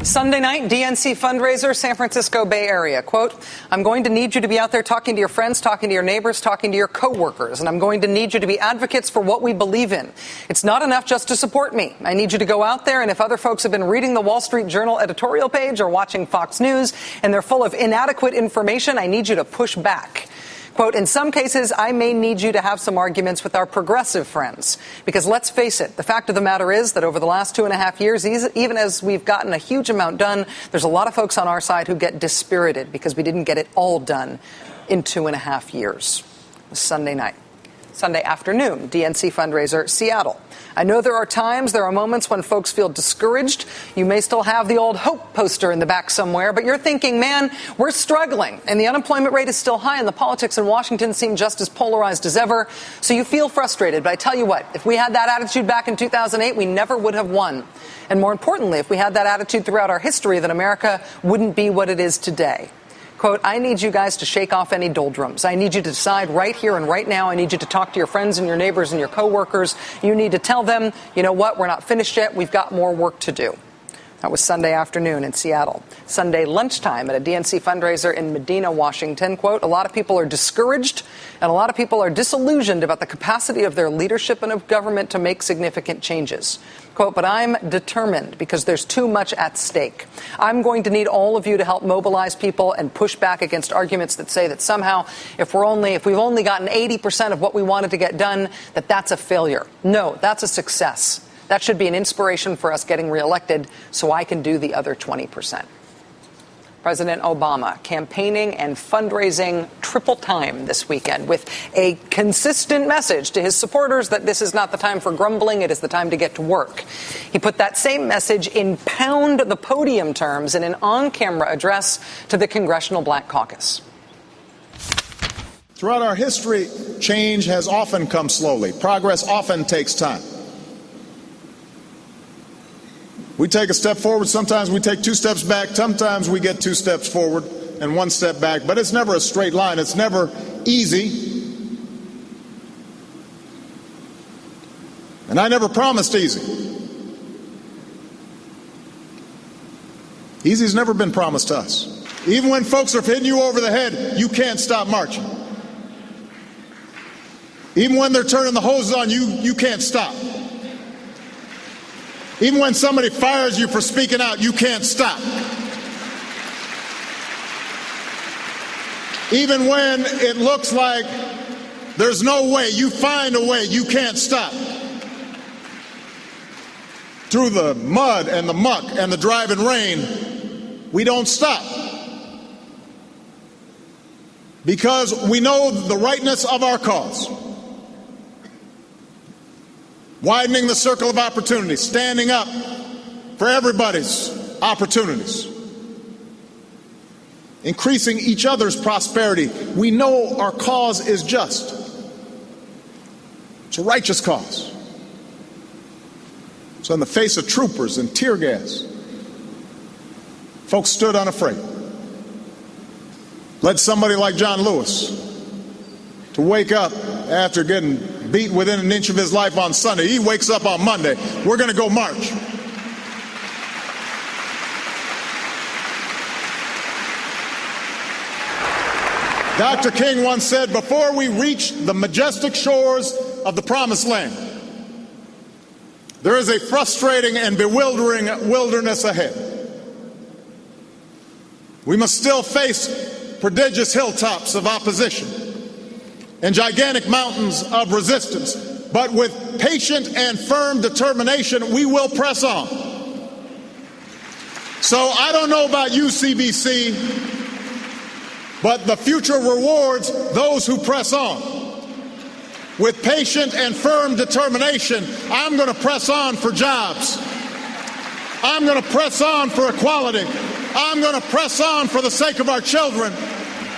Sunday night, DNC fundraiser, San Francisco Bay Area. Quote, I'm going to need you to be out there talking to your friends, talking to your neighbors, talking to your coworkers, and I'm going to need you to be advocates for what we believe in. It's not enough just to support me. I need you to go out there, and if other folks have been reading the Wall Street Journal editorial page or watching Fox News and they're full of inadequate information, I need you to push back. Quote, in some cases, I may need you to have some arguments with our progressive friends. Because let's face it, the fact of the matter is that over the last 2.5 years, even as we've gotten a huge amount done, there's a lot of folks on our side who get dispirited because we didn't get it all done in 2.5 years. Sunday night. Sunday afternoon, DNC fundraiser, Seattle. I know there are moments when folks feel discouraged. You may still have the old hope poster in the back somewhere, but you're thinking, man, we're struggling, and the unemployment rate is still high, and the politics in Washington seem just as polarized as ever. So you feel frustrated. But I tell you what, if we had that attitude back in 2008, we never would have won. And more importantly, if we had that attitude throughout our history, then America wouldn't be what it is today. Quote, I need you guys to shake off any doldrums. I need you to decide right here and right now. I need you to talk to your friends and your neighbors and your coworkers. You need to tell them, you know what, we're not finished yet. We've got more work to do. That was Sunday afternoon in Seattle. Sunday lunchtime at a DNC fundraiser in Medina, Washington. Quote, a lot of people are discouraged and a lot of people are disillusioned about the capacity of their leadership and of government to make significant changes. Quote, but I'm determined because there's too much at stake. I'm going to need all of you to help mobilize people and push back against arguments that say that somehow if we've only gotten 80% of what we wanted to get done, that's a failure. No, that's a success. That should be an inspiration for us getting reelected so I can do the other 20%. President Obama campaigning and fundraising triple time this weekend with a consistent message to his supporters that this is not the time for grumbling, it is the time to get to work. He put that same message in pound the podium terms in an on-camera address to the Congressional Black Caucus. Throughout our history, change has often come slowly. Progress often takes time. We take a step forward, sometimes we take 2 steps back, sometimes we get 2 steps forward and 1 step back, but it's never a straight line, it's never easy. And I never promised easy. Easy's never been promised to us. Even when folks are hitting you over the head, you can't stop marching. Even when they're turning the hoses on you, you can't stop. Even when somebody fires you for speaking out, you can't stop. Even when it looks like there's no way, you find a way, you can't stop. Through the mud and the muck and the driving rain, we don't stop. Because we know the rightness of our cause. Widening the circle of opportunity, standing up for everybody's opportunities, increasing each other's prosperity. We know our cause is just. It's a righteous cause. So in the face of troopers and tear gas, folks stood unafraid. Led somebody like John Lewis to wake up after getting beat within an inch of his life on Sunday. He wakes up on Monday. We're going to go march. Dr. King once said, before we reach the majestic shores of the promised land, there is a frustrating and bewildering wilderness ahead. We must still face prodigious hilltops of opposition and gigantic mountains of resistance, but with patient and firm determination, we will press on. So I don't know about you, CBC, but the future rewards those who press on. With patient and firm determination, I'm going to press on for jobs. I'm going to press on for equality. I'm going to press on for the sake of our children.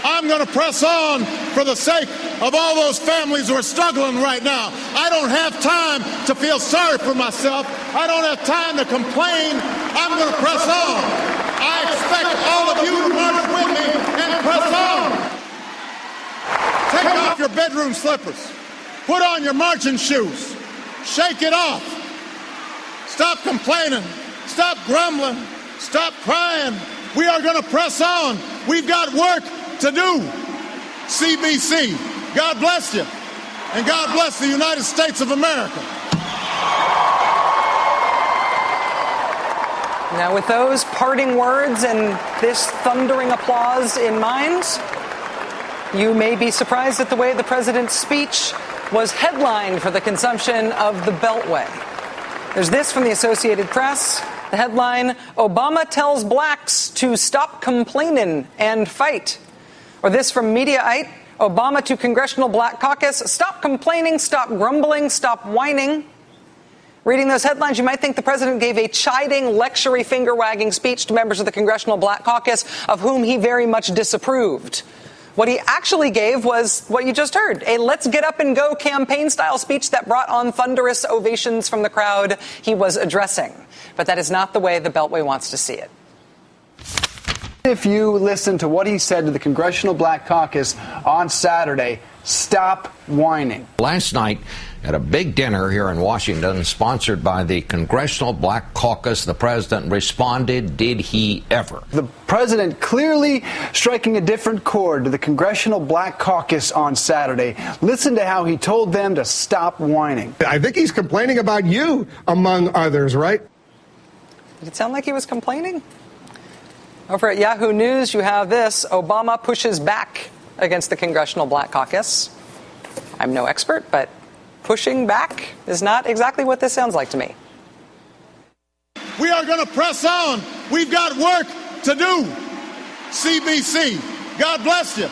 I'm going to press on for the sake of all those families who are struggling right now. I don't have time to feel sorry for myself. I don't have time to complain. I'm going to press on. I expect all of you to march with me and press on. Take off your bedroom slippers. Put on your marching shoes. Shake it off. Stop complaining. Stop grumbling. Stop crying. We are going to press on. We've got work to do. CBC, God bless you. And God bless the United States of America. Now, with those parting words and this thundering applause in mind, you may be surprised at the way the president's speech was headlined for the consumption of the Beltway. There's this from the Associated Press. The headline, Obama tells blacks to stop complaining and fight. Or this from Mediaite, Obama to Congressional Black Caucus, stop complaining, stop grumbling, stop whining. Reading those headlines, you might think the president gave a chiding, lectury, finger-wagging speech to members of the Congressional Black Caucus, of whom he very much disapproved. What he actually gave was what you just heard, a let's-get-up-and-go campaign-style speech that brought on thunderous ovations from the crowd he was addressing. But that is not the way the Beltway wants to see it. If you listen to what he said to the Congressional Black Caucus on Saturday, stop whining. Last night, at a big dinner here in Washington, sponsored by the Congressional Black Caucus, the president responded, did he ever? The president clearly striking a different chord to the Congressional Black Caucus on Saturday. Listen to how he told them to stop whining. I think he's complaining about you, among others, right? Did it sound like he was complaining? Over at Yahoo News, you have this. Obama pushes back against the Congressional Black Caucus. I'm no expert, but pushing back is not exactly what this sounds like to me. We are going to press on. We've got work to do. CBC, God bless you.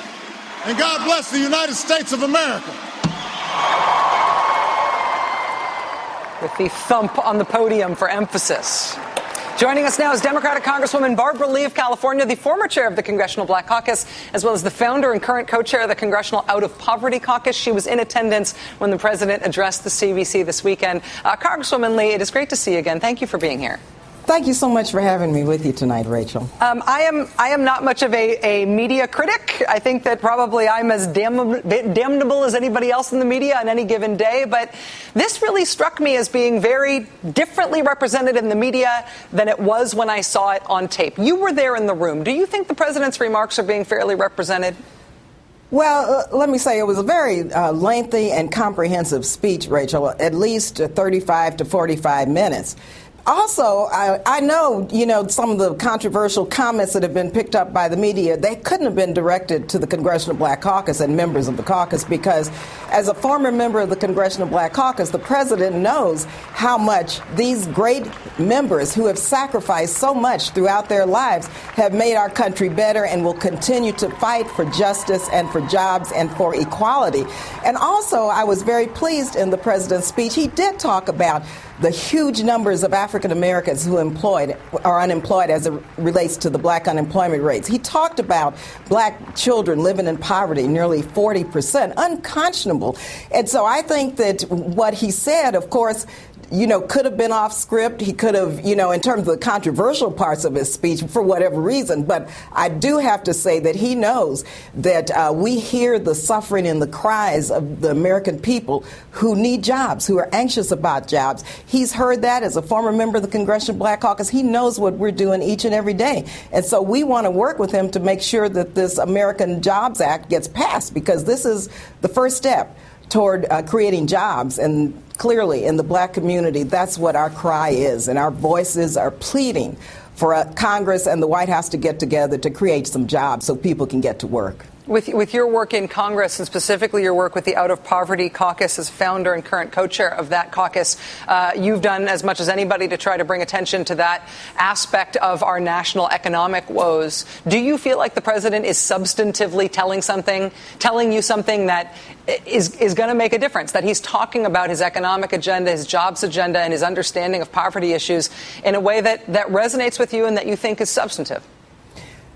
And God bless the United States of America. With the thump on the podium for emphasis. Joining us now is Democratic Congresswoman Barbara Lee of California, the former chair of the Congressional Black Caucus, as well as the founder and current co-chair of the Congressional Out of Poverty Caucus. She was in attendance when the president addressed the CBC this weekend. Congresswoman Lee, it is great to see you again. Thank you for being here. Thank you so much for having me with you tonight, Rachel. I am not much of a media critic. I think that probably I'm as damnable as anybody else in the media on any given day. But this really struck me as being very differently represented in the media than it was when I saw it on tape. You were there in the room. Do you think the president's remarks are being fairly represented? Well, let me say it was a very lengthy and comprehensive speech, Rachel, at least 35 to 45 minutes. Also, I know, some of the controversial comments that have been picked up by the media, they couldn't have been directed to the Congressional Black Caucus and members of the caucus because as a former member of the Congressional Black Caucus, the president knows how much these great members who have sacrificed so much throughout their lives have made our country better and will continue to fight for justice and for jobs and for equality. And also, I was very pleased in the president's speech. He did talk about the huge numbers of African Americans who are unemployed as it relates to the black unemployment rates. He talked about black children living in poverty, nearly 40%, unconscionable. And so I think that what he said, of course, could have been off script. He could have, in terms of the controversial parts of his speech, for whatever reason. But I do have to say that he knows that we hear the suffering and the cries of the American people who need jobs, who are anxious about jobs. He's heard that as a former member of the Congressional Black Caucus. He knows what we're doing each and every day. And so we want to work with him to make sure that this American Jobs Act gets passed, because this is the first step toward creating jobs. And clearly, in the black community, that's what our cry is. And our voices are pleading for Congress and the White House to get together to create some jobs so people can get to work. With your work in Congress, and specifically your work with the Out of Poverty Caucus as founder and current co-chair of that caucus, you've done as much as anybody to try to bring attention to that aspect of our national economic woes. Do you feel like the president is substantively telling you something that is going to make a difference, that he's talking about his economic agenda, his jobs agenda, and his understanding of poverty issues in a way that resonates with you and that you think is substantive?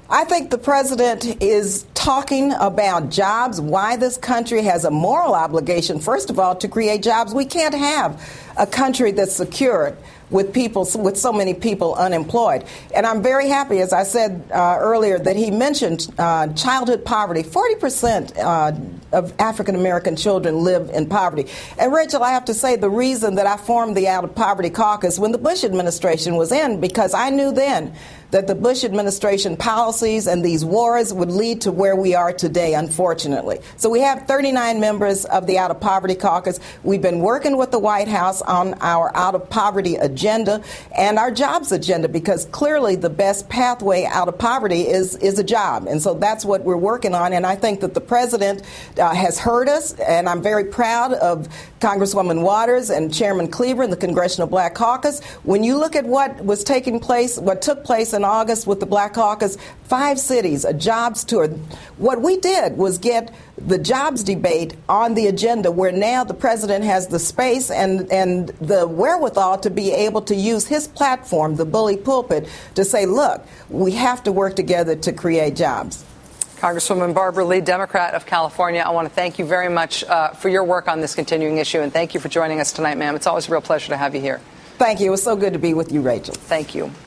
I think the president is talking about jobs, why this country has a moral obligation, first of all, to create jobs. We can't have a country that's secure with so many people unemployed. And I'm very happy, as I said earlier, that he mentioned childhood poverty. 40% of African-American children live in poverty. And Rachel, I have to say the reason that I formed the Out of Poverty Caucus when the Bush administration was in, because I knew then that the Bush administration policies and these wars would lead to where we are today, unfortunately. So we have 39 members of the Out of Poverty Caucus. We've been working with the White House on our out of poverty agenda and our jobs agenda, because clearly the best pathway out of poverty is a job. And so that's what we're working on. And I think that the president has heard us, and I'm very proud of Congresswoman Waters and Chairman Cleaver and the Congressional Black Caucus. When you look at what took place in August with the Black Caucus, 5 cities, a jobs tour. What we did was get the jobs debate on the agenda, where now the president has the space and the wherewithal to be able to use his platform, the bully pulpit, to say, look, we have to work together to create jobs. Congresswoman Barbara Lee, Democrat of California, I want to thank you very much for your work on this continuing issue, and thank you for joining us tonight, ma'am. It's always a real pleasure to have you here. Thank you. It was so good to be with you, Rachel. Thank you.